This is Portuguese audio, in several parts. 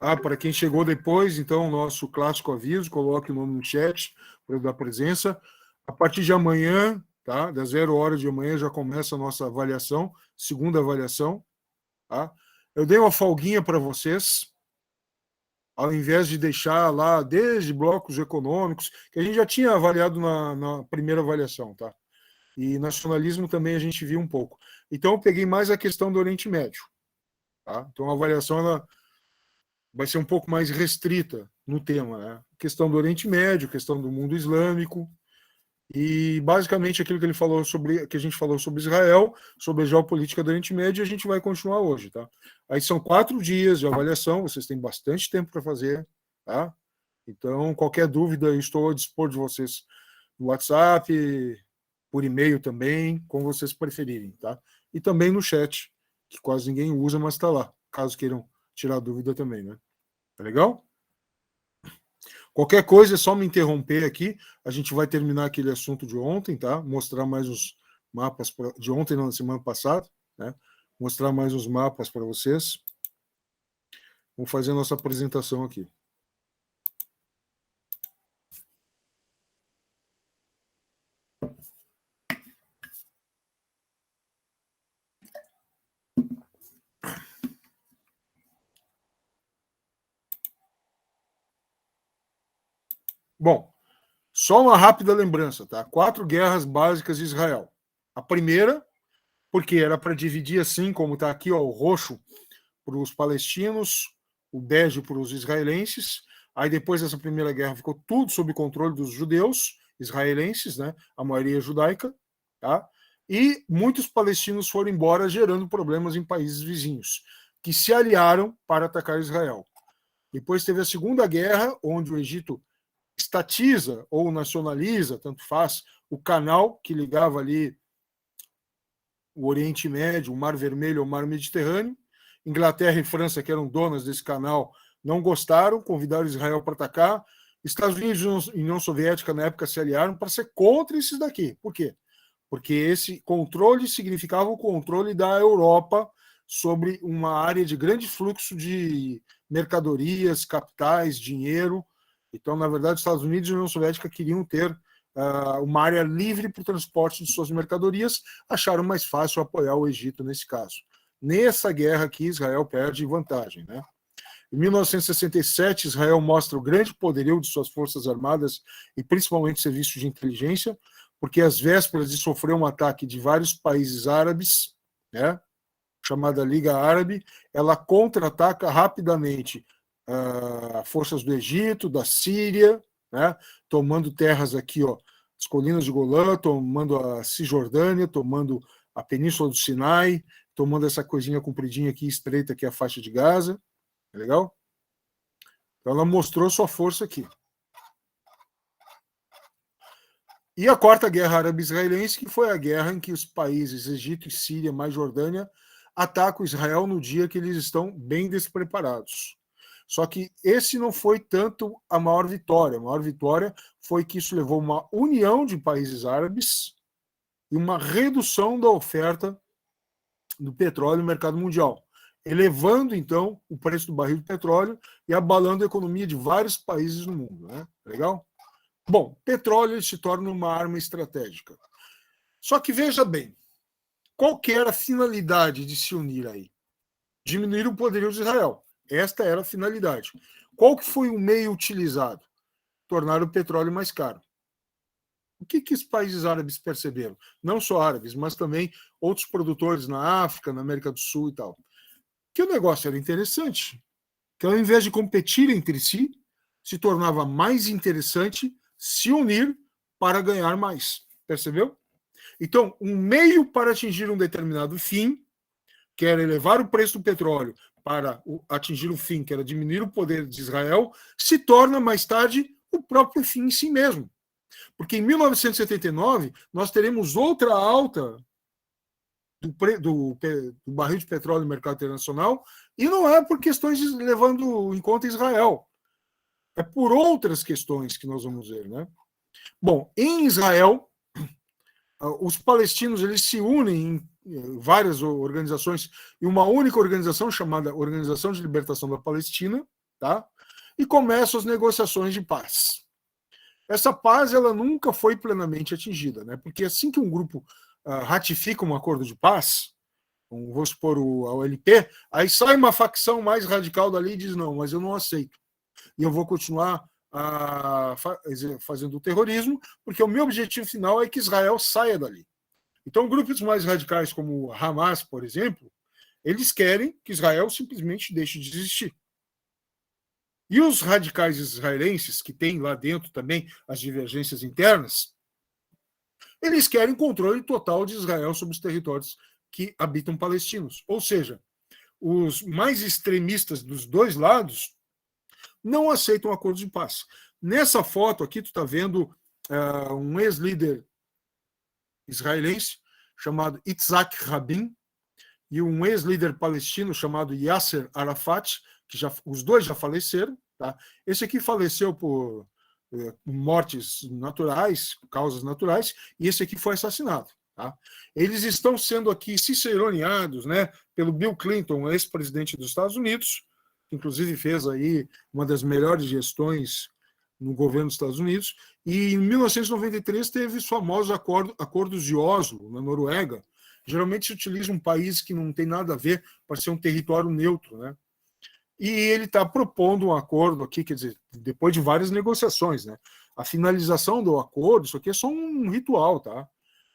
Para quem chegou depois, então, nosso clássico aviso, coloque o nome no chat para dar presença. A partir de amanhã, tá? Das 0 horas de amanhã já começa a nossa avaliação, segunda avaliação. Tá? Eu dei uma folguinha para vocês, ao invés de deixar lá desde blocos econômicos, que a gente já tinha avaliado na primeira avaliação, tá? E nacionalismo também a gente viu um pouco. Então, eu peguei mais a questão do Oriente Médio. Tá? Então, a avaliação ela vai ser um pouco mais restrita no tema. Né? Questão do Oriente Médio, questão do mundo islâmico, e basicamente aquilo que ele falou sobre, que a gente falou sobre Israel, sobre a geopolítica do Oriente Médio, a gente vai continuar hoje, tá? Aí são 4 dias de avaliação, vocês têm bastante tempo para fazer, tá? Então, qualquer dúvida, eu estou a dispor de vocês no WhatsApp, por e-mail também, como vocês preferirem, tá? E também no chat, que quase ninguém usa, mas está lá, caso queiram tirar dúvida também, né? Tá legal? Qualquer coisa é só me interromper aqui. A gente vai terminar aquele assunto de ontem, tá? Mostrar mais os mapas de ontem, não, na semana passada, né? Mostrar mais os mapas para vocês. Vamos fazer a nossa apresentação aqui. Bom, só uma rápida lembrança, tá? 4 guerras básicas de Israel. A primeira, porque era para dividir assim, como está aqui, ó, o roxo para os palestinos, o bege para os israelenses. Aí depois dessa primeira guerra ficou tudo sob controle dos judeus israelenses, né? A maioria judaica, tá? E muitos palestinos foram embora, gerando problemas em países vizinhos, que se aliaram para atacar Israel. Depois teve a Segunda Guerra, onde o Egito estatiza ou nacionaliza, tanto faz, o canal que ligava ali o Oriente Médio, o Mar Vermelho ao Mar Mediterrâneo. Inglaterra e França, que eram donas desse canal, não gostaram, convidaram Israel para atacar. Estados Unidos e União Soviética, na época, se aliaram para ser contra esses daqui. Por quê? Porque esse controle significava o controle da Europa sobre uma área de grande fluxo de mercadorias, capitais, dinheiro. Então, na verdade, os Estados Unidos e a União Soviética queriam ter uma área livre para o transporte de suas mercadorias, acharam mais fácil apoiar o Egito nesse caso. Nessa guerra aqui, Israel perde vantagem. Né? Em 1967, Israel mostra o grande poderio de suas forças armadas e principalmente serviços de inteligência, porque às vésperas de sofrer um ataque de vários países árabes, né, chamada Liga Árabe, ela contra-ataca rapidamente forças do Egito, da Síria, né, tomando terras aqui, ó, as colinas de Golã, tomando a Cisjordânia, tomando a Península do Sinai, tomando essa coisinha compridinha aqui, estreita, que é a faixa de Gaza. É legal? Então ela mostrou sua força aqui. E a Quarta Guerra Árabe-Israelense, que foi a guerra em que os países Egito e Síria, mais Jordânia, atacam Israel no dia que eles estão bem despreparados. Só que esse não foi tanto a maior vitória. A maior vitória foi que isso levou uma união de países árabes e uma redução da oferta do petróleo no mercado mundial, elevando, então, o preço do barril de petróleo e abalando a economia de vários países no mundo. Né? Legal? Bom, petróleo se torna uma arma estratégica. Só que veja bem, qual que era a finalidade de se unir aí? Diminuir o poderio de Israel. Esta era a finalidade. Qual que foi o meio utilizado? Tornar o petróleo mais caro. O que os países árabes perceberam? Não só árabes, mas também outros produtores na África, na América do Sul e tal. Que o negócio era interessante. Que ao invés de competir entre si, se tornava mais interessante se unir para ganhar mais. Percebeu? Então, um meio para atingir um determinado fim, que era elevar o preço do petróleo para atingir o fim, que era diminuir o poder de Israel, se torna mais tarde o próprio fim em si mesmo. Porque em 1979 nós teremos outra alta do barril de petróleo no mercado internacional, e não é por questões levando em conta Israel. É por outras questões que nós vamos ver. Né? Bom, em Israel, os palestinos eles se unem em várias organizações, e uma única organização chamada Organização de Libertação da Palestina, tá? E começam as negociações de paz. Essa paz ela nunca foi plenamente atingida, né? Porque assim que um grupo ratifica um acordo de paz, vamos supor a OLP, aí sai uma facção mais radical dali e diz, não, mas eu não aceito. E eu vou continuar fazendo o terrorismo, porque o meu objetivo final é que Israel saia dali. Então, grupos mais radicais como o Hamas, por exemplo, eles querem que Israel simplesmente deixe de existir. E os radicais israelenses, que têm lá dentro também as divergências internas, eles querem controle total de Israel sobre os territórios que habitam palestinos. Ou seja, os mais extremistas dos dois lados não aceitam acordos de paz. Nessa foto aqui, tu está vendo um ex-líder israelense chamado Yitzhak Rabin e um ex-líder palestino chamado Yasser Arafat, que os dois já faleceram. Tá? Esse aqui faleceu por mortes naturais, causas naturais, e esse aqui foi assassinado. Tá? Eles estão sendo aqui ciceroneados, né, pelo Bill Clinton, ex-presidente dos Estados Unidos, que inclusive fez aí uma das melhores gestões no governo dos Estados Unidos, e em 1993 teve os famosos acordos de Oslo, na Noruega. Geralmente se utiliza um país que não tem nada a ver para ser um território neutro, né? E ele está propondo um acordo aqui, quer dizer, depois de várias negociações, né? A finalização do acordo, isso aqui é só um ritual, tá?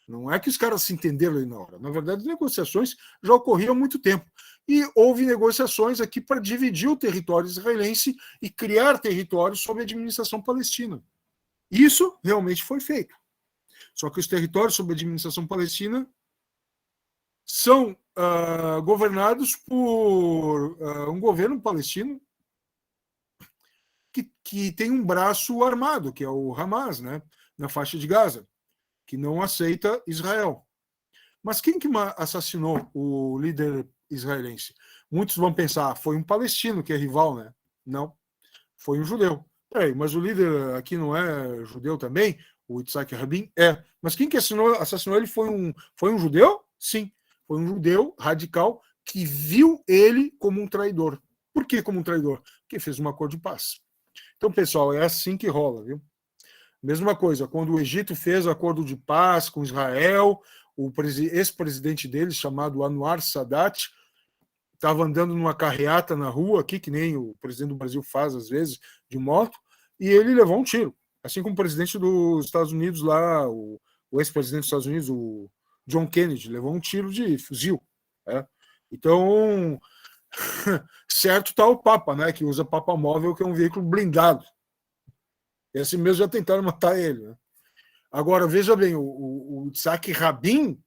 Não é que os caras se entenderam ali na hora. Na verdade, as negociações já ocorriam há muito tempo. E houve negociações aqui para dividir o território israelense e criar territórios sob a administração palestina. Isso realmente foi feito. Só que os territórios sob a administração palestina são governados por um governo palestino que tem um braço armado, que é o Hamas, né, na faixa de Gaza, que não aceita Israel. Mas quem que assassinou o líder israelense? Muitos vão pensar, foi um palestino que é rival, né? Não, foi um judeu. Peraí, mas o líder aqui não é judeu também? O Yitzhak Rabin? É. Mas quem que assassinou ele foi um judeu? Sim. Foi um judeu radical que viu ele como um traidor. Por que como um traidor? Porque fez um acordo de paz. Então, pessoal, é assim que rola, viu? Mesma coisa, quando o Egito fez acordo de paz com Israel, o ex-presidente deles, chamado Anwar Sadat, estava andando numa carreata na rua aqui, que nem o presidente do Brasil faz às vezes, de moto, e ele levou um tiro. Assim como o presidente dos Estados Unidos lá, o ex-presidente dos Estados Unidos, o John Kennedy, levou um tiro de fuzil. Né? Então, certo está o Papa, né, que usa Papa Móvel, que é um veículo blindado. E assim mesmo já tentaram matar ele. Né? Agora, veja bem, o Yitzhak Rabin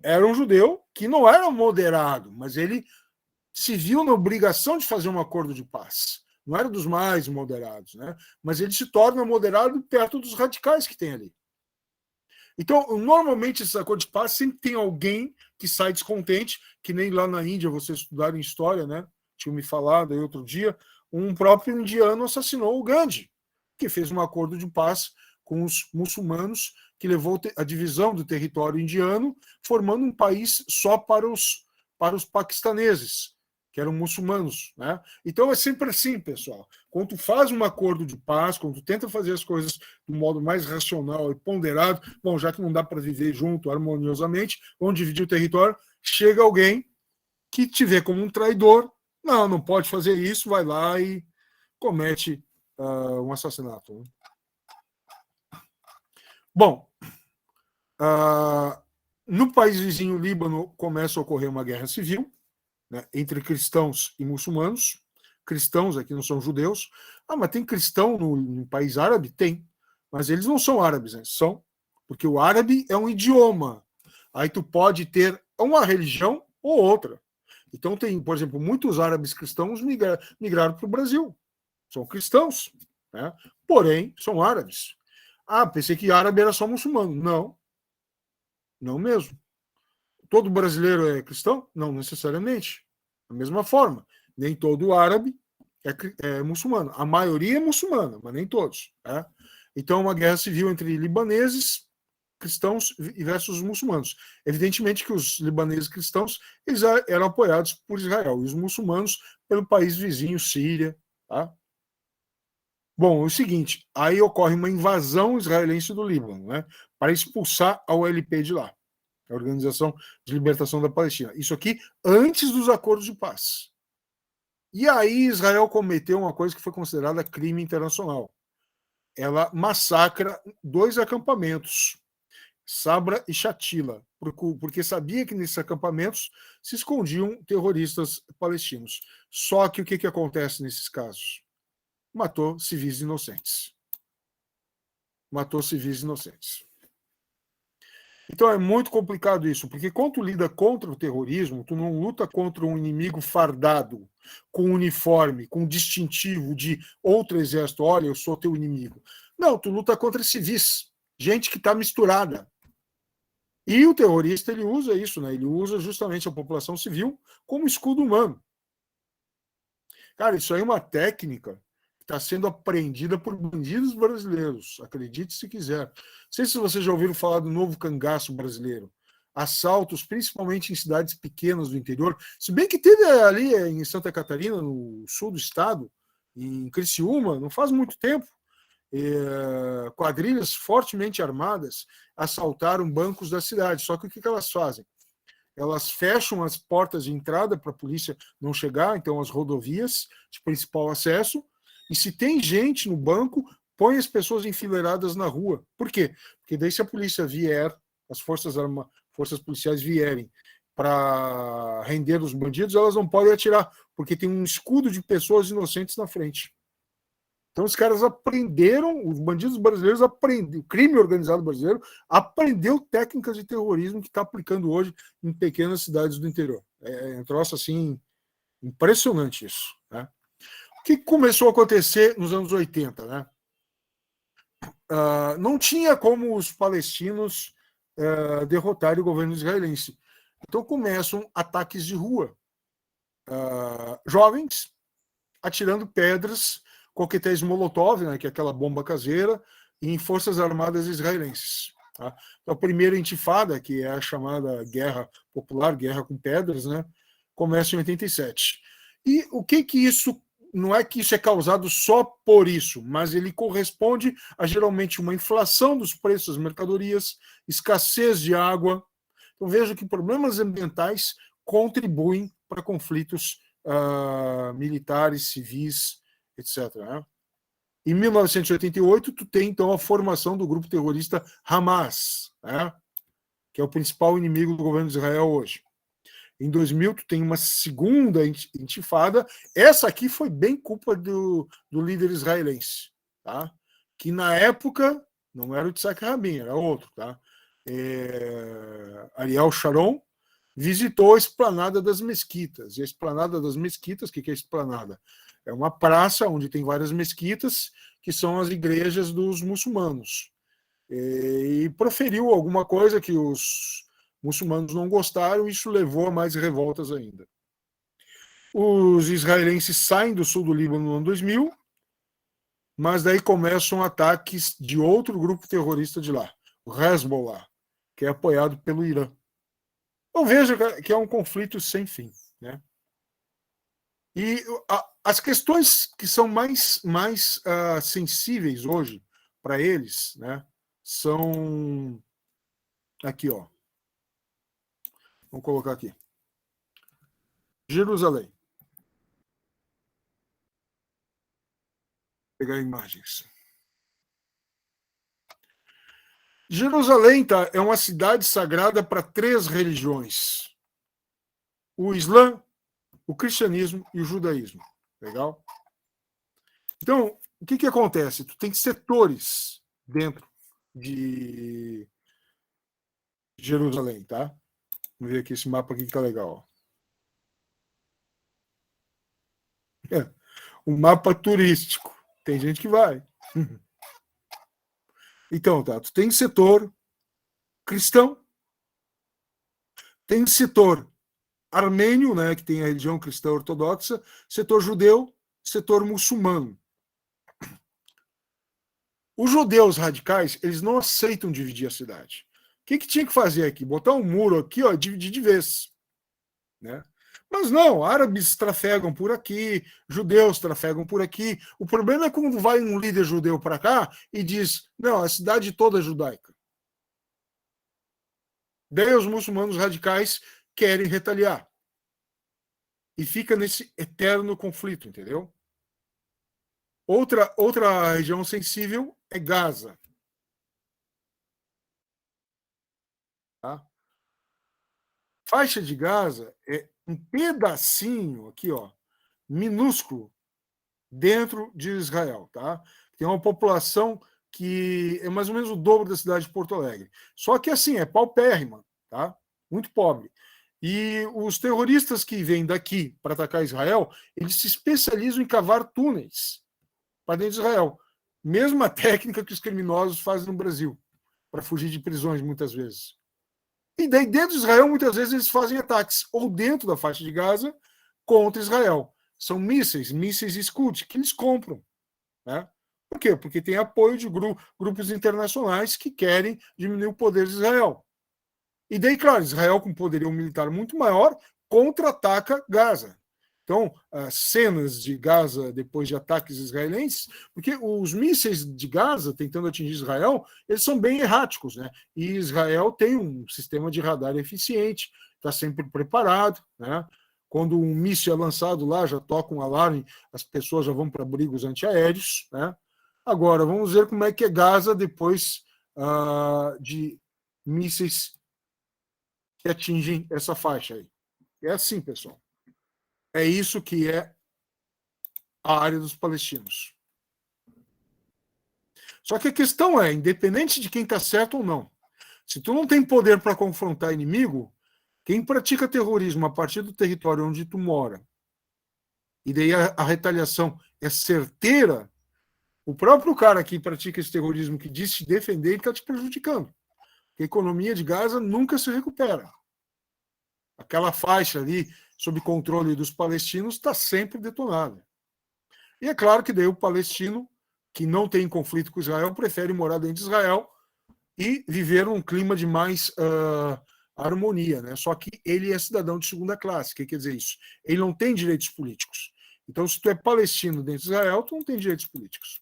era um judeu que não era moderado, mas ele se viu na obrigação de fazer um acordo de paz. Não era dos mais moderados, né? Mas ele se torna moderado perto dos radicais que tem ali. Então, normalmente, esses acordos de paz sempre tem alguém que sai descontente, que nem lá na Índia, vocês estudaram em história, né? Tinha me falado aí outro dia, um próprio indiano assassinou o Gandhi, que fez um acordo de paz com os muçulmanos, que levou a divisão do território indiano, formando um país só para os paquistaneses, que eram muçulmanos. Né? Então é sempre assim, pessoal. Quando tu faz um acordo de paz, quando tu tenta fazer as coisas de um modo mais racional e ponderado, bom, já que não dá para viver junto harmoniosamente, vamos dividir o território, chega alguém que te vê como um traidor, não pode fazer isso, vai lá e comete um assassinato. Né? Bom, no país vizinho Líbano começa a ocorrer uma guerra civil, né, entre cristãos e muçulmanos. Cristãos aqui não são judeus. Mas tem cristão no país árabe? Tem. Mas eles não são árabes, né? São. Porque o árabe é um idioma. Aí tu pode ter uma religião ou outra. Então tem, por exemplo, muitos árabes cristãos migraram para o Brasil. São cristãos, né? Porém, são árabes. Pensei que árabe era só muçulmano. Não. Não mesmo. Todo brasileiro é cristão? Não necessariamente. Da mesma forma, nem todo árabe é muçulmano. A maioria é muçulmana, mas nem todos. Né? Então, uma guerra civil entre libaneses, cristãos versus muçulmanos. Evidentemente que os libaneses cristãos eles eram apoiados por Israel e os muçulmanos pelo país vizinho, Síria, Tá? Bom, é o seguinte, aí ocorre uma invasão israelense do Líbano, né, para expulsar a OLP de lá, a Organização de Libertação da Palestina. Isso aqui antes dos acordos de paz. E aí Israel cometeu uma coisa que foi considerada crime internacional. Ela massacra 2 acampamentos, Sabra e Shatila, porque sabia que nesses acampamentos se escondiam terroristas palestinos. Só que o que acontece nesses casos? Matou civis inocentes. Matou civis inocentes. Então é muito complicado isso, porque quando tu lida contra o terrorismo, tu não luta contra um inimigo fardado, com uniforme, com distintivo de outro exército, olha, eu sou teu inimigo. Não, tu luta contra civis, gente que está misturada. E o terrorista, ele usa isso, né? Ele usa justamente a população civil como escudo humano. Cara, isso aí é uma técnica que está sendo aprendida por bandidos brasileiros, acredite se quiser. Não sei se vocês já ouviram falar do novo cangaço brasileiro. Assaltos, principalmente em cidades pequenas do interior. Se bem que teve ali em Santa Catarina, no sul do estado, em Criciúma, não faz muito tempo, quadrilhas fortemente armadas assaltaram bancos da cidade. Só que o que elas fazem? Elas fecham as portas de entrada para a polícia não chegar, então as rodovias de principal acesso, e se tem gente no banco, põe as pessoas enfileiradas na rua. Por quê? Porque daí se a polícia vier, as forças policiais vierem para render os bandidos, elas não podem atirar, porque tem um escudo de pessoas inocentes na frente. Então os caras aprenderam, os bandidos brasileiros aprenderam, o crime organizado brasileiro aprendeu técnicas de terrorismo que está aplicando hoje em pequenas cidades do interior. É um troço assim, impressionante isso. Né? O que começou a acontecer nos anos 80? Né? Não tinha como os palestinos derrotarem o governo israelense. Então começam ataques de rua. Jovens atirando pedras, coquetéis Molotov, né, que é aquela bomba caseira, em forças armadas israelenses. Tá? Então, a primeira intifada, que é a chamada Guerra Popular, Guerra com Pedras, né, começa em 87. E o que isso, não é que isso é causado só por isso, mas ele corresponde a geralmente uma inflação dos preços das mercadorias, escassez de água. Então veja que problemas ambientais contribuem para conflitos militares, civis, etc. Né? Em 1988, tu tem então a formação do grupo terrorista Hamas, né? Que é o principal inimigo do governo de Israel hoje. Em 2000, tu tem uma segunda intifada. Essa aqui foi bem culpa do líder israelense, tá? Que na época não era o Yitzhak Rabin, era outro, tá? Ariel Sharon visitou a Esplanada das Mesquitas. E a Esplanada das Mesquitas, o que é a Esplanada? É uma praça onde tem várias mesquitas, que são as igrejas dos muçulmanos. E proferiu alguma coisa que os muçulmanos não gostaram, e isso levou a mais revoltas ainda. Os israelenses saem do sul do Líbano no ano 2000, mas daí começam ataques de outro grupo terrorista de lá, o Hezbollah, que é apoiado pelo Irã. Então veja que é um conflito sem fim. Né? E as questões que são mais sensíveis hoje para eles, né, são aqui, ó. Vamos colocar aqui. Jerusalém. Vou pegar imagens. Jerusalém, tá, é uma cidade sagrada para 3 religiões: o Islã, o cristianismo e o judaísmo. Legal? Então, o que acontece? Tu tem setores dentro de Jerusalém, tá? Vamos ver aqui esse mapa aqui que tá legal. Um mapa turístico. Tem gente que vai. Então, tá, tu tem setor cristão, tem setor armênio, né, que tem a religião cristã ortodoxa, setor judeu, setor muçulmano. Os judeus radicais, eles não aceitam dividir a cidade. O que tinha que fazer aqui? Botar um muro aqui, ó, dividir de vez. Né? Mas não, árabes trafegam por aqui, judeus trafegam por aqui. O problema é quando vai um líder judeu para cá e diz: não, a cidade toda é judaica. Daí os muçulmanos radicais querem retaliar. E fica nesse eterno conflito, entendeu? Outra região sensível é Gaza. Tá? Faixa de Gaza é um pedacinho aqui, ó, minúsculo, dentro de Israel. Tá? Tem uma população que é mais ou menos o dobro da cidade de Porto Alegre. Só que assim, é paupérrima, tá? Muito pobre. E os terroristas que vêm daqui para atacar Israel, eles se especializam em cavar túneis para dentro de Israel. Mesma técnica que os criminosos fazem no Brasil, para fugir de prisões, muitas vezes. E daí, dentro de Israel, muitas vezes eles fazem ataques, ou dentro da faixa de Gaza, contra Israel. São mísseis Scud, que eles compram. Né? Por quê? Porque tem apoio de grupos internacionais que querem diminuir o poder de Israel. E daí, claro, Israel, com poderio militar muito maior, contra-ataca Gaza. Então, as cenas de Gaza depois de ataques israelenses, porque os mísseis de Gaza tentando atingir Israel, eles são bem erráticos, né? E Israel tem um sistema de radar eficiente, está sempre preparado, né? Quando um míssil é lançado lá, já toca um alarme, as pessoas já vão para abrigos antiaéreos, né? Agora, vamos ver como é que é Gaza depois de mísseis que atingem essa faixa aí. É assim, pessoal. É isso que é a área dos palestinos. Só que a questão é, independente de quem está certo ou não, se tu não tem poder para confrontar inimigo, quem pratica terrorismo a partir do território onde tu mora, e daí a retaliação é certeira, o próprio cara que pratica esse terrorismo, que diz se defender, ele está te prejudicando. A economia de Gaza nunca se recupera. Aquela faixa ali, sob controle dos palestinos, está sempre detonada. E é claro que daí o palestino, que não tem conflito com Israel, prefere morar dentro de Israel e viver num clima de mais harmonia. Né? Só que ele é cidadão de segunda classe. O que quer dizer isso? Ele não tem direitos políticos. Então, se tu é palestino dentro de Israel, tu não tem direitos políticos.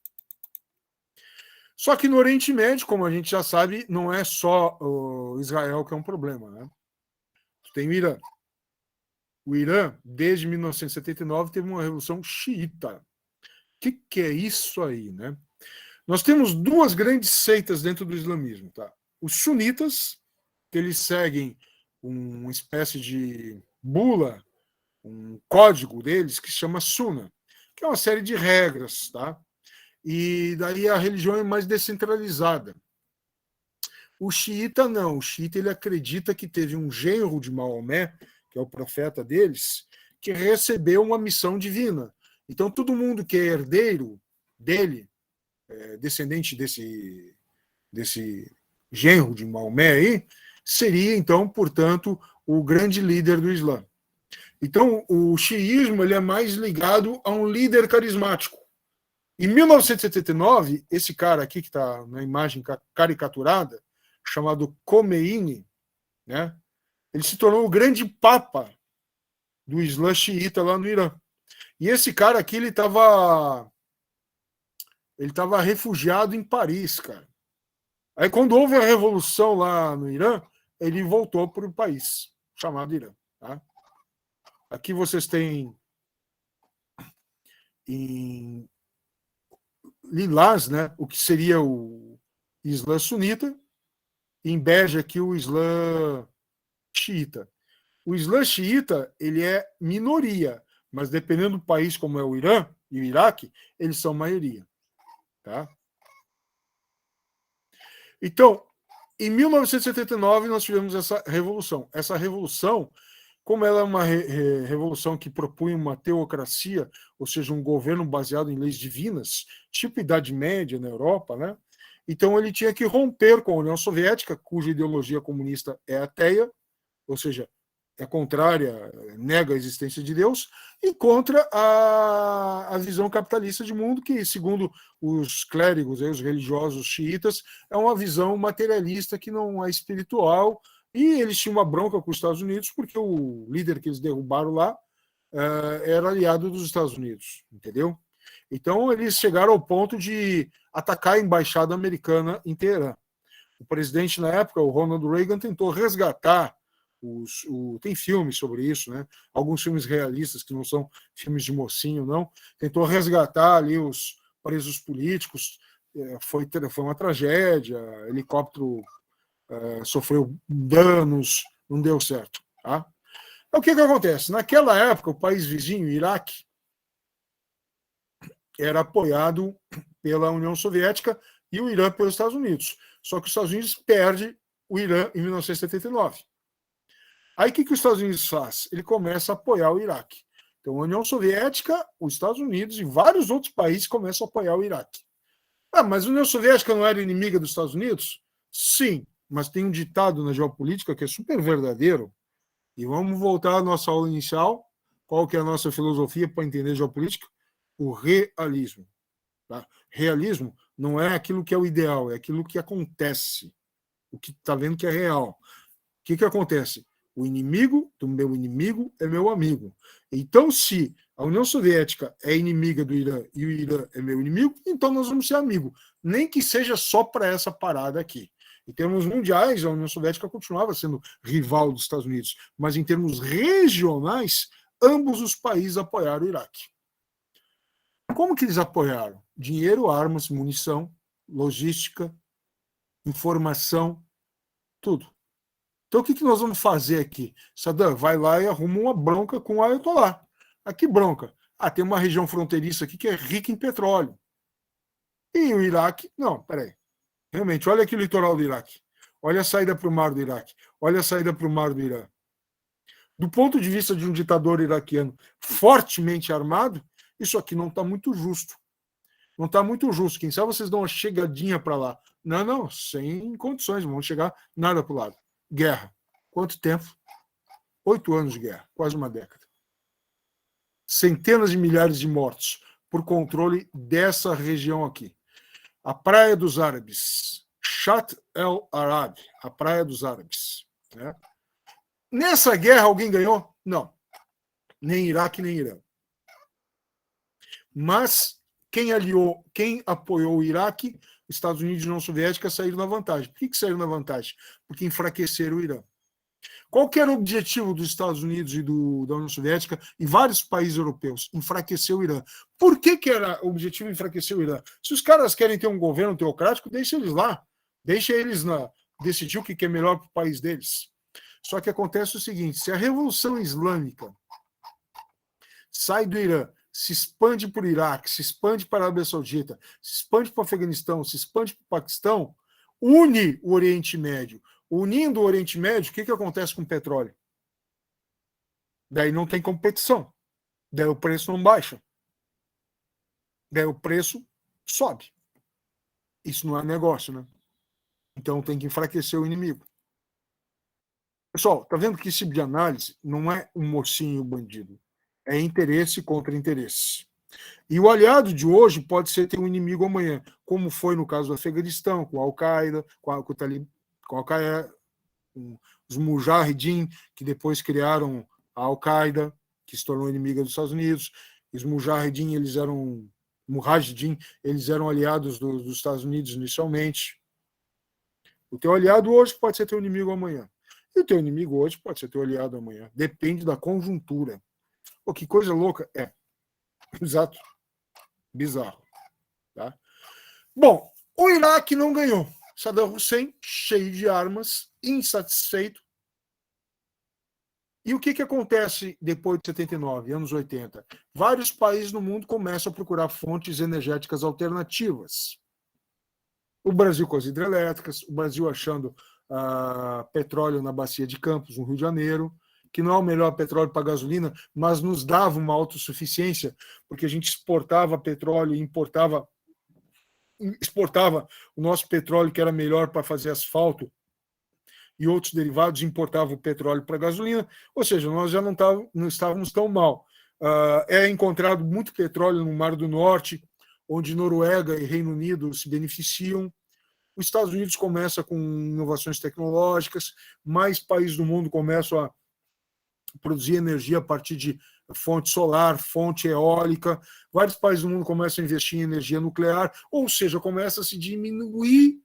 Só que no Oriente Médio, como a gente já sabe, não é só Israel que é um problema. Né? Tu tem o Irã. O Irã, desde 1979, teve uma revolução xiita. O que é isso aí, né? Nós temos duas grandes seitas dentro do islamismo, tá? Os sunitas, que eles seguem uma espécie de bula, um código deles que se chama Sunna, que é uma série de regras, tá? E daí a religião é mais descentralizada. O xiita não, o xiita ele acredita que teve um genro de Maomé, que é o profeta deles, que recebeu uma missão divina. Então todo mundo que é herdeiro dele, descendente desse genro de Maomé aí, seria então, portanto, o grande líder do Islã. Então o xiismo ele é mais ligado a um líder carismático. Em 1979, esse cara aqui que está na imagem caricaturada, chamado Khomeini, né? Ele se tornou o grande papa do Islã xiita lá no Irã. E esse cara aqui, ele estava refugiado em Paris, cara. Aí, quando houve a revolução lá no Irã, ele voltou para o país chamado Irã. Tá? Aqui vocês têm em lilás, né, o que seria o Islã sunita, em bege aqui o Islã xiita. O Islã xiita ele é minoria, mas dependendo do país como é o Irã e o Iraque, eles são maioria. Tá? Então, em 1979 nós tivemos essa revolução. Essa revolução, como ela é uma revolução que propunha uma teocracia, ou seja, um governo baseado em leis divinas, tipo Idade Média na Europa, né? Então ele tinha que romper com a União Soviética, cuja ideologia comunista é ateia, ou seja, é contrária, nega a existência de Deus, e contra a visão capitalista de mundo, que, segundo os clérigos, os religiosos xiitas, é uma visão materialista que não é espiritual E eles tinham uma bronca com os Estados Unidos porque o líder que eles derrubaram lá era aliado dos Estados Unidos, entendeu? Então eles chegaram ao ponto de atacar a embaixada americana em Teherã. O presidente na época, o Ronald Reagan, tentou resgatar tem filmes sobre isso, né? Alguns filmes realistas que não são filmes de mocinho, não. Tentou resgatar ali os presos políticos. Foi uma tragédia. Helicóptero sofreu danos, não deu certo. Tá? Então, o que acontece? Naquela época, o país vizinho, o Iraque, era apoiado pela União Soviética e o Irã pelos Estados Unidos. Só que os Estados Unidos perde o Irã em 1979. Aí o que os Estados Unidos faz? Ele começa a apoiar o Iraque. Então a União Soviética, os Estados Unidos e vários outros países começam a apoiar o Iraque. Mas a União Soviética não era inimiga dos Estados Unidos? Sim, mas tem um ditado na geopolítica que é super verdadeiro. E vamos voltar à nossa aula inicial. Qual que é a nossa filosofia para entender geopolítica? O realismo. Tá? Realismo não é aquilo que é o ideal, é aquilo que acontece. O que está vendo que é real. O que acontece? O inimigo do meu inimigo é meu amigo. Então, se a União Soviética é inimiga do Irã e o Irã é meu inimigo, então nós vamos ser amigos. Nem que seja só para essa parada aqui. Em termos mundiais, a União Soviética continuava sendo rival dos Estados Unidos, mas em termos regionais, ambos os países apoiaram o Iraque. Como que eles apoiaram? Dinheiro, armas, munição, logística, informação, tudo. Então, o que nós vamos fazer aqui? Saddam, vai lá e arruma uma bronca com o Ayatollah. Aqui, bronca. Tem uma região fronteiriça aqui que é rica em petróleo. E o Iraque, não, peraí. Realmente, olha aqui o litoral do Iraque. Olha a saída para o mar do Iraque. Olha a saída para o mar do Irã. Do ponto de vista de um ditador iraquiano fortemente armado, isso aqui não está muito justo. Não está muito justo. Quem sabe vocês dão uma chegadinha para lá. Não, sem condições, não vão chegar nada para o lado. Guerra. Quanto tempo? 8 anos de guerra, quase uma década. Centenas de milhares de mortos por controle dessa região aqui. A Praia dos Árabes. Shat el Arab, a Praia dos Árabes. Né? Nessa guerra alguém ganhou? Não. Nem Iraque, nem Irã. Mas quem apoiou o Iraque, Estados Unidos e União Soviética saíram na vantagem. Por que saíram na vantagem? Porque enfraqueceram o Irã. Qual que era o objetivo dos Estados Unidos e da União Soviética e vários países europeus? Enfraquecer o Irã. Por que era o objetivo enfraquecer o Irã? Se os caras querem ter um governo teocrático, deixa eles lá. Deixa eles decidir o que é melhor para o país deles. Só que acontece o seguinte, se a Revolução Islâmica sai do Irã, se expande para o Iraque, se expande para a Arábia Saudita, se expande para o Afeganistão, se expande para o Paquistão, une o Oriente Médio. Unindo o Oriente Médio, o que acontece com o petróleo? Daí não tem competição. Daí o preço não baixa. Daí o preço sobe. Isso não é negócio, né? Então tem que enfraquecer o inimigo. Pessoal, tá vendo que esse tipo de análise não é um mocinho bandido. É interesse contra interesse. E o aliado de hoje pode ser ter um inimigo amanhã, como foi no caso do Afeganistão, com a Al-Qaeda, com o Talibã, com a Al-Qaeda, com os Mujahideen, que depois criaram a Al-Qaeda, que se tornou inimiga dos Estados Unidos. Os Mujahideen, eles eram aliados dos Estados Unidos inicialmente. O teu aliado hoje pode ser teu inimigo amanhã. E o teu inimigo hoje pode ser teu aliado amanhã. Depende da conjuntura. Pô, que coisa louca. É. Exato. Bizarro. Tá? Bom, o Iraque não ganhou. Saddam Hussein, cheio de armas, insatisfeito. E o que acontece depois de 79, anos 80? Vários países no mundo começam a procurar fontes energéticas alternativas. O Brasil com as hidrelétricas, o Brasil achando petróleo na bacia de Campos, no Rio de Janeiro, que não é o melhor petróleo para gasolina, mas nos dava uma autossuficiência, porque a gente exportava petróleo e exportava o nosso petróleo, que era melhor para fazer asfalto, e outros derivados, importava o petróleo para gasolina, ou seja, nós já não estávamos tão mal. É encontrado muito petróleo no Mar do Norte, onde Noruega e Reino Unido se beneficiam. os Estados Unidos começa com inovações tecnológicas, mais países do mundo começam a produzir energia a partir de fonte solar, fonte eólica, vários países do mundo começam a investir em energia nuclear, ou seja, começa a se diminuir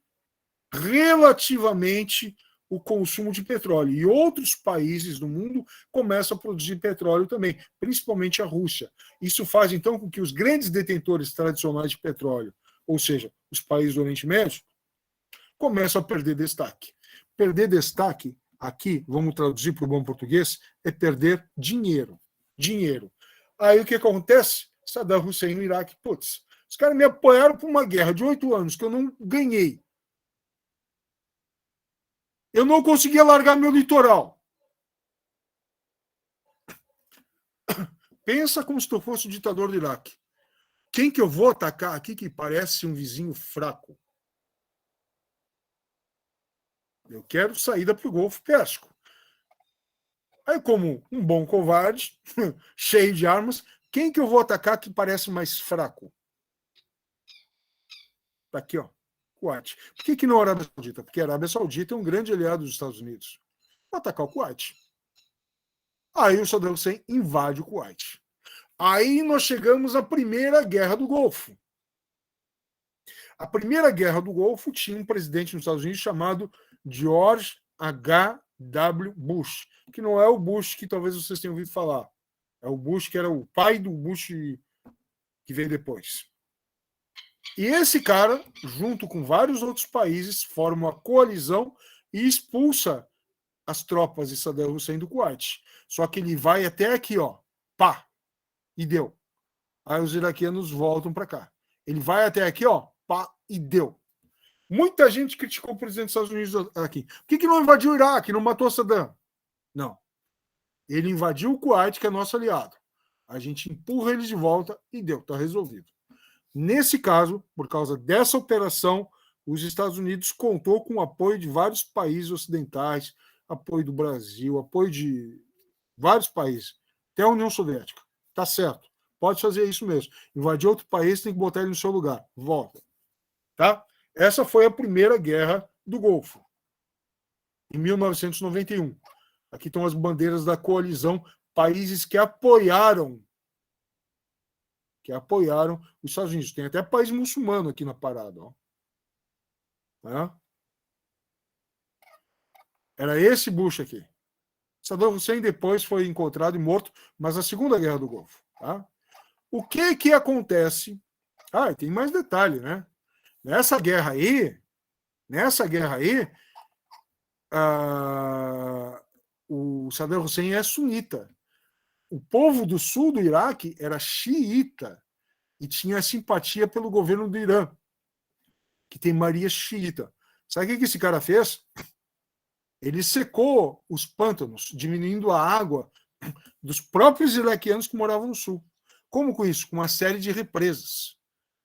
relativamente o consumo de petróleo. E outros países do mundo começam a produzir petróleo também, principalmente a Rússia. Isso faz, então, com que os grandes detentores tradicionais de petróleo, ou seja, os países do Oriente Médio, começam a perder destaque. Perder destaque, aqui, vamos traduzir para o bom português, é perder dinheiro. Dinheiro. Aí o que acontece? Saddam Hussein no Iraque, putz, os caras me apoiaram para uma guerra de 8 anos que eu não ganhei. Eu não conseguia largar meu litoral. Pensa como se tu fosse o ditador do Iraque. Quem que eu vou atacar aqui que parece um vizinho fraco? Eu quero saída para o Golfo Pérsico. Aí, como um bom covarde, cheio de armas, quem que eu vou atacar que parece mais fraco? Tá aqui, ó. Kuwait. Por que não a Arábia Saudita? Porque a Arábia Saudita é um grande aliado dos Estados Unidos. Vou atacar o Kuwait. Aí o Saddam Hussein invade o Kuwait. Aí nós chegamos à Primeira Guerra do Golfo. A Primeira Guerra do Golfo tinha um presidente nos Estados Unidos chamado George H.W. Bush, que não é o Bush que talvez vocês tenham ouvido falar. É o Bush que era o pai do Bush que veio depois. E esse cara, junto com vários outros países, forma uma coalizão e expulsa as tropas de Saddam Hussein do Kuwait. Só que ele vai até aqui, ó, pá, e deu. Aí os iraquianos voltam para cá. Ele vai até aqui, ó, pá, e deu. Muita gente criticou o presidente dos Estados Unidos aqui. Por que não invadiu o Iraque, não matou Saddam? Não. Ele invadiu o Kuwait, que é nosso aliado. A gente empurra eles de volta e deu, está resolvido. Nesse caso, por causa dessa operação, os Estados Unidos contou com o apoio de vários países ocidentais, apoio do Brasil, apoio de vários países, até a União Soviética. Tá certo, pode fazer isso mesmo. Invadir outro país, tem que botar ele no seu lugar. Volta. Tá? Essa foi a Primeira Guerra do Golfo, em 1991. Aqui estão as bandeiras da coalizão, países que apoiaram os Estados Unidos. Tem até país muçulmano aqui na parada. Ó. Tá? Era esse Bush aqui. Saddam Hussein depois foi encontrado e morto, mas na Segunda Guerra do Golfo. Tá? O que acontece? Ah, tem mais detalhe, né? Nessa guerra aí, o Saddam Hussein é sunita. O povo do sul do Iraque era xiita e tinha simpatia pelo governo do Irã, que tem maioria xiita. Sabe o que esse cara fez? Ele secou os pântanos, diminuindo a água dos próprios iraquianos que moravam no sul. Como com isso? Com uma série de represas.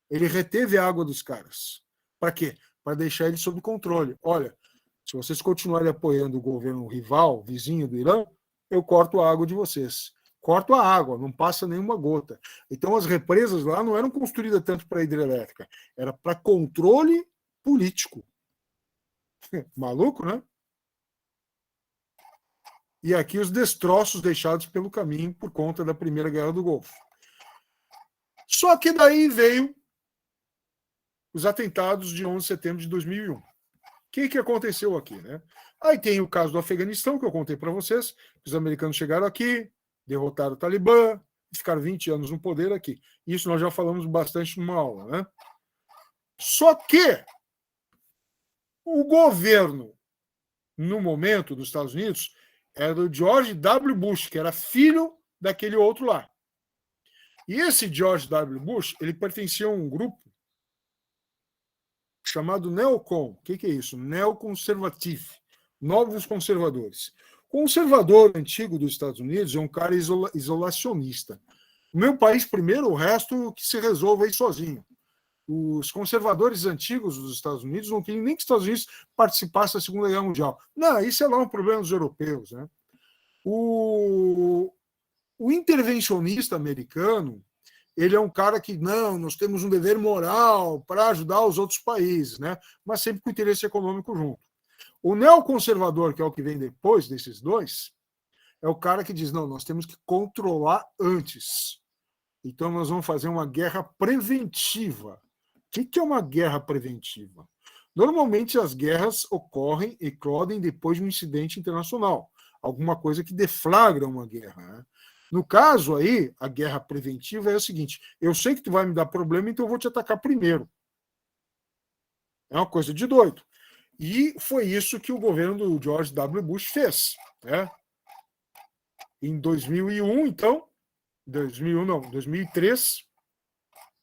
Ele reteve a água dos caras. Para quê? Para deixar eles sob controle. Olha, se vocês continuarem apoiando o governo rival, vizinho do Irã, eu corto a água de vocês. Corto a água, não passa nenhuma gota. Então as represas lá não eram construídas tanto para hidrelétrica, era para controle político. Maluco, né? E aqui os destroços deixados pelo caminho por conta da Primeira Guerra do Golfo. Só que daí veio os atentados de 11 de setembro de 2001. O que aconteceu aqui, né? Aí tem o caso do Afeganistão, que eu contei para vocês. Os americanos chegaram aqui, derrotaram o Talibã, e ficaram 20 anos no poder aqui. Isso nós já falamos bastante numa aula, né? Só que o governo, no momento dos Estados Unidos, era do George W. Bush, que era filho daquele outro lá. E esse George W. Bush, ele pertencia a um grupo chamado Neocon. O que é isso? Neoconservative. Novos conservadores. Conservador antigo dos Estados Unidos é um cara isolacionista. O meu país primeiro, o resto que se resolva aí sozinho. Os conservadores antigos dos Estados Unidos não queriam nem que os Estados Unidos participassem da Segunda Guerra Mundial. Não, isso é lá um problema dos europeus. Né? O intervencionista americano ele é um cara que, não, nós temos um dever moral para ajudar os outros países, né? Mas sempre com interesse econômico junto. O neoconservador, que é o que vem depois desses dois, é o cara que diz, não, nós temos que controlar antes. Então nós vamos fazer uma guerra preventiva. O que é uma guerra preventiva? Normalmente as guerras ocorrem, eclodem depois de um incidente internacional, alguma coisa que deflagra uma guerra, né? No caso aí, a guerra preventiva é o seguinte, eu sei que tu vai me dar problema, então eu vou te atacar primeiro. É uma coisa de doido. E foi isso que o governo do George W. Bush fez, né? Em 2001, então, 2003,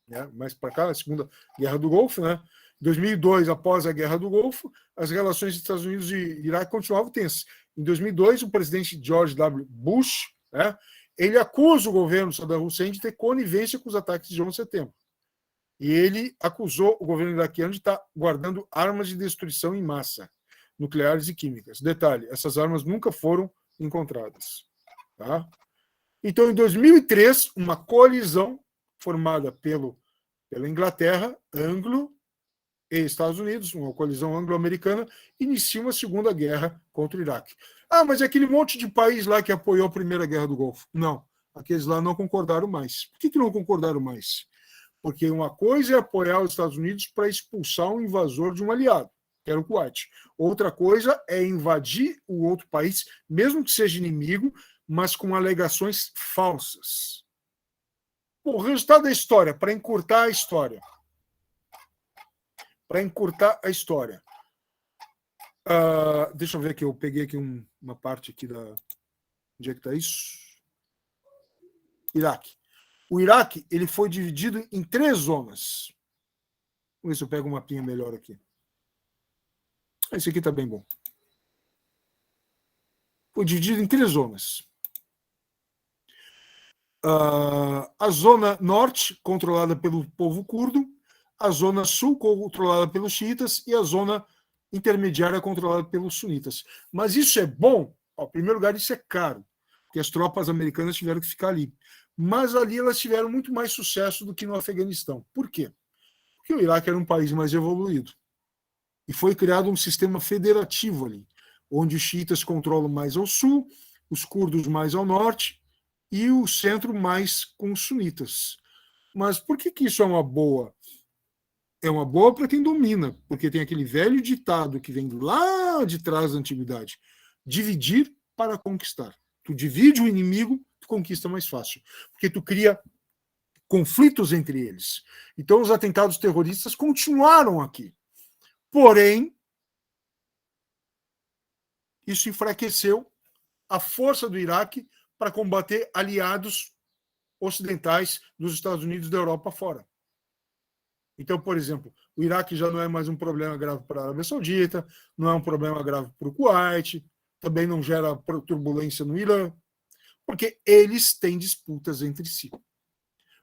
né? Mais para cá, a Segunda Guerra do Golfo, né? 2002, após a Guerra do Golfo, as relações entre Estados Unidos e Iraque continuavam tensas. Em 2002, o presidente George W. Bush, né, ele acusa o governo Saddam Hussein de ter conivência com os ataques de 11 de setembro. E ele acusou o governo iraquiano de estar guardando armas de destruição em massa, nucleares e químicas. Detalhe, essas armas nunca foram encontradas. Tá? Então, em 2003, uma coalizão formada pela Inglaterra, Anglo e Estados Unidos, uma coalizão anglo-americana, inicia uma segunda guerra contra o Iraque. Ah, mas é aquele monte de país lá que apoiou a Primeira Guerra do Golfo. Não, aqueles lá não concordaram mais. Por que não concordaram mais? Porque uma coisa é apoiar os Estados Unidos para expulsar um invasor de um aliado, que era o Kuwait. Outra coisa é invadir o outro país, mesmo que seja inimigo, mas com alegações falsas. O resultado da história, para encurtar a história. Deixa eu ver aqui, eu peguei aqui uma parte aqui da... Onde é que está isso? Iraque. O Iraque ele foi dividido em 3 zonas. Vamos ver se eu pego um mapinha melhor aqui. Esse aqui está bem bom. Foi dividido em 3 zonas. A zona norte, controlada pelo povo curdo, a zona sul, controlada pelos xiitas, e a zona intermediária, controlada pelos sunitas. Mas isso é bom? Em primeiro lugar, isso é caro, porque as tropas americanas tiveram que ficar ali. Mas ali elas tiveram muito mais sucesso do que no Afeganistão. Por quê? Porque o Iraque era um país mais evoluído. E foi criado um sistema federativo ali, onde os xiitas controlam mais ao sul, os curdos mais ao norte, e o centro mais com os sunitas. Mas por que isso é uma boa? É uma boa para quem domina, porque tem aquele velho ditado que vem lá de trás da antiguidade: dividir para conquistar. Tu divide o inimigo, tu conquista mais fácil, porque tu cria conflitos entre eles. Então os atentados terroristas continuaram aqui. Porém, isso enfraqueceu a força do Iraque para combater aliados ocidentais dos Estados Unidos e da Europa fora. Então, por exemplo, o Iraque já não é mais um problema grave para a Arábia Saudita, não é um problema grave para o Kuwait, também não gera turbulência no Irã, porque eles têm disputas entre si.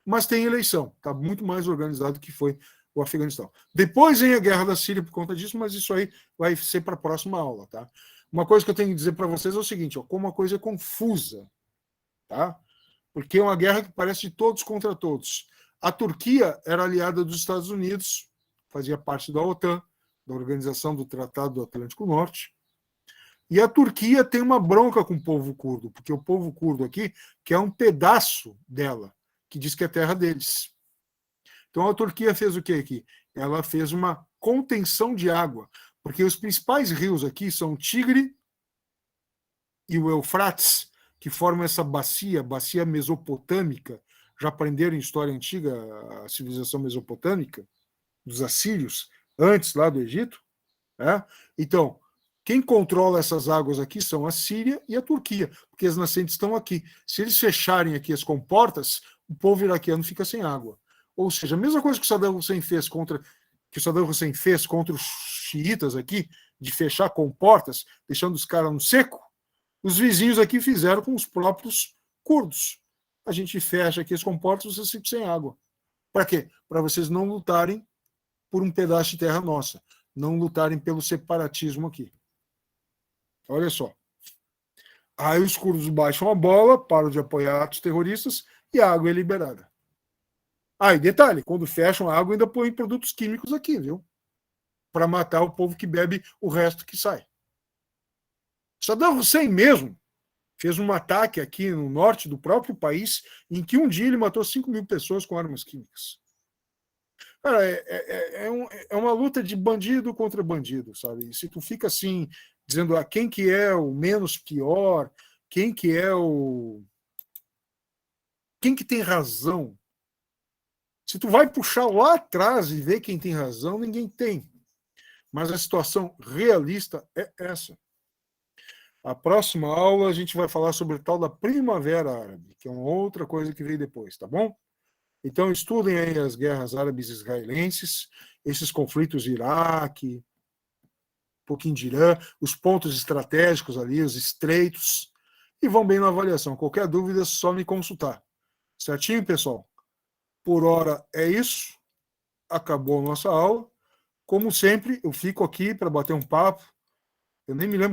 Mas tem eleição, está muito mais organizado que foi o Afeganistão. Depois vem a guerra da Síria por conta disso, mas isso aí vai ser para a próxima aula. Tá? Uma coisa que eu tenho que dizer para vocês é o seguinte, como uma coisa é confusa, tá? Porque é uma guerra que parece de todos contra todos. A Turquia era aliada dos Estados Unidos, fazia parte da OTAN, da Organização do Tratado do Atlântico Norte, e a Turquia tem uma bronca com o povo curdo, porque o povo curdo aqui quer um pedaço dela, que diz que é terra deles. Então a Turquia fez o que aqui? Ela fez uma contenção de água, porque os principais rios aqui são o Tigre e o Eufrates, que formam essa bacia mesopotâmica. Já aprenderam em história antiga a civilização mesopotâmica, dos assírios, antes lá do Egito? Né? Então, quem controla essas águas aqui são a Síria e a Turquia, porque as nascentes estão aqui. Se eles fecharem aqui as comportas, o povo iraquiano fica sem água. Ou seja, a mesma coisa que o Saddam Hussein fez contra os xiitas aqui, de fechar comportas, deixando os caras no seco, os vizinhos aqui fizeram com os próprios curdos. A gente fecha aqui as comportas, vocês ficam sem água. Para quê? Para vocês não lutarem por um pedaço de terra nossa, não lutarem pelo separatismo aqui. Olha só. Aí os curdos baixam a bola, param de apoiar atos terroristas e a água é liberada. Ah, e detalhe, quando fecham a água, ainda põem produtos químicos aqui, viu? Para matar o povo que bebe o resto que sai. Saddam Hussein mesmo fez um ataque aqui no norte do próprio país, em que um dia ele matou 5.000 pessoas com armas químicas. Cara, é uma luta de bandido contra bandido, sabe? E se tu fica assim, dizendo quem que é o menos pior, quem que é o... quem que tem razão, se tu vai puxar lá atrás e ver quem tem razão, ninguém tem. Mas a situação realista é essa. A próxima aula a gente vai falar sobre o tal da Primavera Árabe, que é uma outra coisa que veio depois, tá bom? Então estudem aí as guerras árabes israelenses, esses conflitos Iraque, um pouquinho de Irã, os pontos estratégicos ali, os estreitos, e vão bem na avaliação. Qualquer dúvida, é só me consultar. Certinho, pessoal? Por hora é isso. Acabou a nossa aula. Como sempre, eu fico aqui para bater um papo. Eu nem me lembro